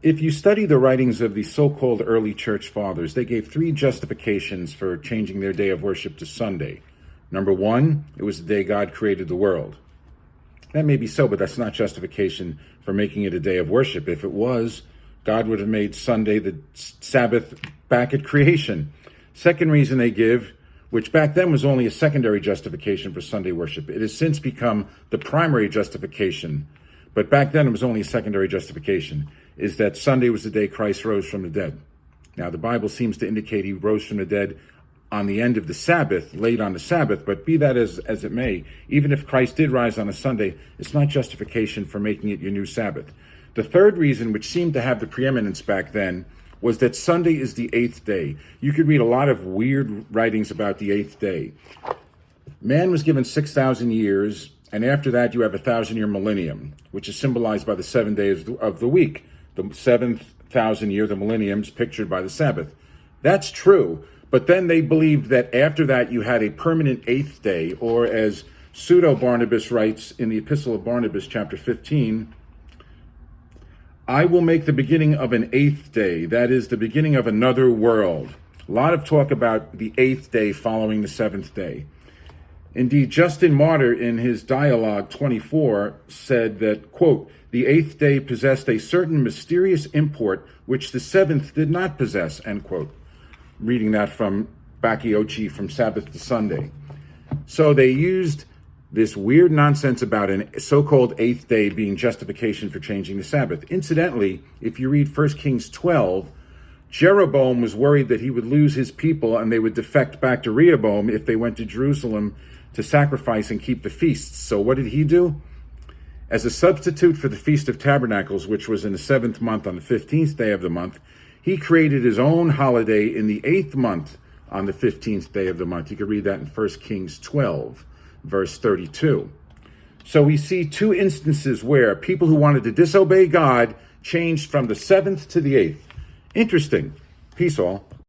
If you study the writings of the so-called early church fathers, they gave three justifications for changing their day of worship to Sunday. Number one, it was the day God created the world. That may be so, but that's not justification for making it a day of worship. If it was, God would have made Sunday the Sabbath back at creation. Second reason they give, which back then was only a secondary justification for Sunday worship. It has since become the primary justification, but back then it was only a secondary justification, is that Sunday was the day Christ rose from the dead. Now, the Bible seems to indicate he rose from the dead on the end of the Sabbath, late on the Sabbath, but be that as it may, even if Christ did rise on a Sunday, it's not justification for making it your new Sabbath. The third reason, which seemed to have the preeminence back then, was that Sunday is the eighth day. You could read a lot of weird writings about the eighth day. Man was given 6,000 years, and after that you have a 1,000-year millennium, which is symbolized by the 7 days of the week. The seventh 1,000 year, the millennium, is pictured by the Sabbath. That's true, but then they believed that after that you had a permanent eighth day, or as Pseudo-Barnabas writes in the Epistle of Barnabas, chapter 15, I will make the beginning of an eighth day, that is, the beginning of another world. A lot of talk about the eighth day following the seventh day. Indeed, Justin Martyr, in his Dialogue 24, said that, quote, the eighth day possessed a certain mysterious import which the seventh did not possess, end quote. Reading that from Bakiochi, From Sabbath to Sunday. So they used this weird nonsense about a so-called eighth day being justification for changing the Sabbath. Incidentally, if you read 1 Kings 12, Jeroboam was worried that he would lose his people and they would defect back to Rehoboam if they went to Jerusalem to sacrifice and keep the feasts. So what did he do? As a substitute for the Feast of Tabernacles, which was in the 7th month on the 15th day of the month, he created his own holiday in the 8th month on the 15th day of the month. You can read that in 1 Kings 12, verse 32. So we see two instances where people who wanted to disobey God changed from the 7th to the 8th. Interesting. Peace all.